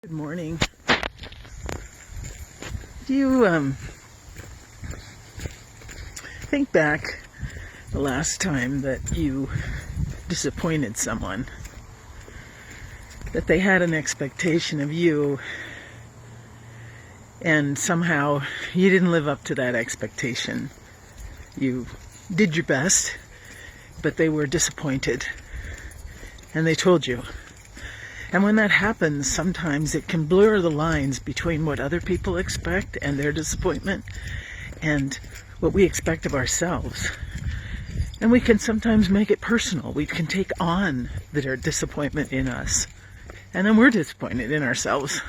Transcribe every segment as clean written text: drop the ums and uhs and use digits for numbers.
Good morning. Do you think back the last time that you disappointed someone? That they had an expectation of you and somehow you didn't live up to that expectation. You did your best, but they were disappointed and they told you. And when that happens, sometimes it can blur the lines between what other people expect and their disappointment and what we expect of ourselves. And we can sometimes make it personal. We can take on their disappointment in us. And then we're disappointed in ourselves.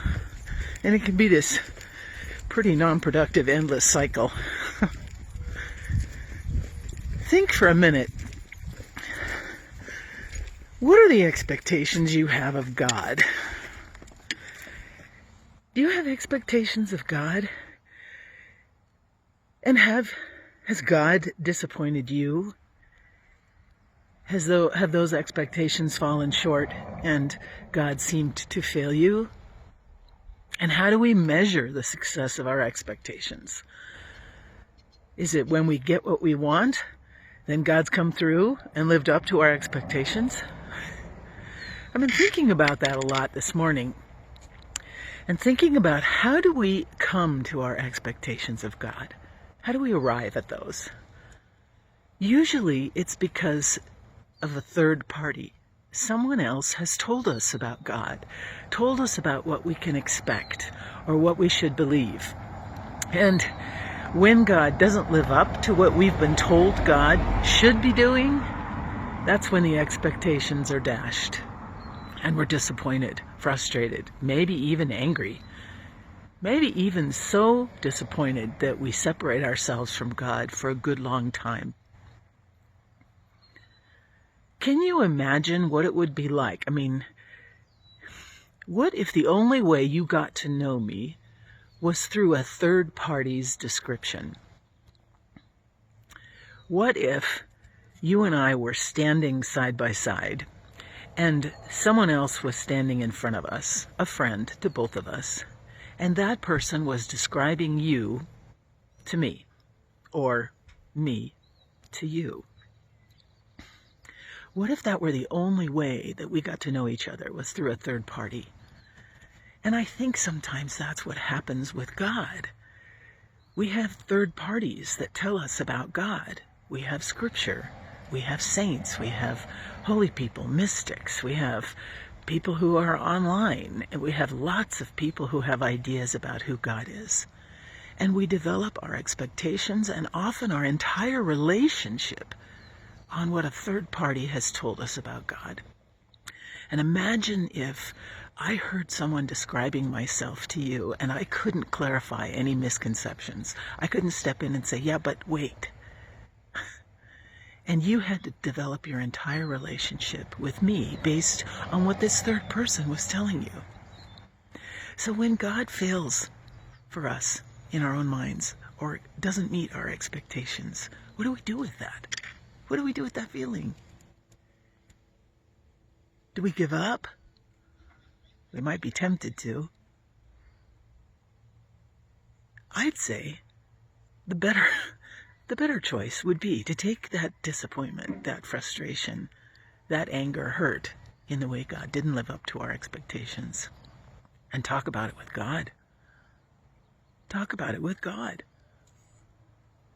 And it can be this pretty non-productive, endless cycle. Think for a minute. What are the expectations you have of God? Do you have expectations of God? And has God disappointed you? Have those expectations fallen short and God seemed to fail you? And how do we measure the success of our expectations? Is it when we get what we want, then God's come through and lived up to our expectations? I've been thinking about that a lot this morning and thinking about how do we come to our expectations of God? How do we arrive at those? Usually it's because of a third party. Someone else has told us about God, told us about what we can expect or what we should believe. And when God doesn't live up to what we've been told God should be doing, that's when the expectations are dashed. And we're disappointed, frustrated, maybe even angry. Maybe even so disappointed that we separate ourselves from God for a good long time. Can you imagine what it would be like? I mean, what if the only way you got to know me was through a third party's description? What if you and I were standing side by side and someone else was standing in front of us, a friend to both of us, and that person was describing you to me, or me to you? What if that were the only way that we got to know each other was through a third party? And I think sometimes that's what happens with God. We have third parties that tell us about God. We have Scripture. We have saints, we have holy people, mystics, we have people who are online, and we have lots of people who have ideas about who God is. And we develop our expectations and often our entire relationship on what a third party has told us about God. And imagine if I heard someone describing myself to you and I couldn't clarify any misconceptions. I couldn't step in and say, yeah, but wait. And you had to develop your entire relationship with me based on what this third person was telling you. So when God fails for us in our own minds or doesn't meet our expectations, what do we do with that? What do we do with that feeling? Do we give up? We might be tempted to. I'd say the better choice would be to take that disappointment, that frustration, that anger, hurt in the way God didn't live up to our expectations and talk about it with God. Talk about it with God.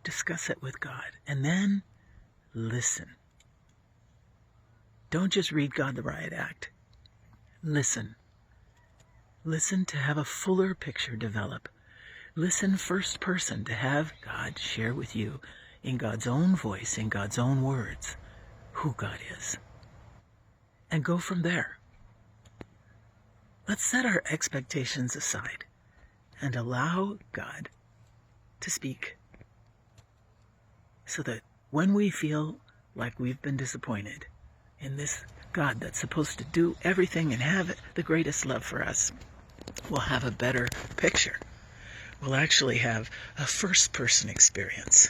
Discuss it with God. And then listen. Don't just read God the Riot Act. Listen. Listen to have a fuller picture develop. Listen first person to have God share with you in God's own voice, in God's own words, who God is. And go from there. Let's set our expectations aside and allow God to speak so that when we feel like we've been disappointed in this God that's supposed to do everything and have the greatest love for us, we'll have a better picture. We'll actually have a first-person experience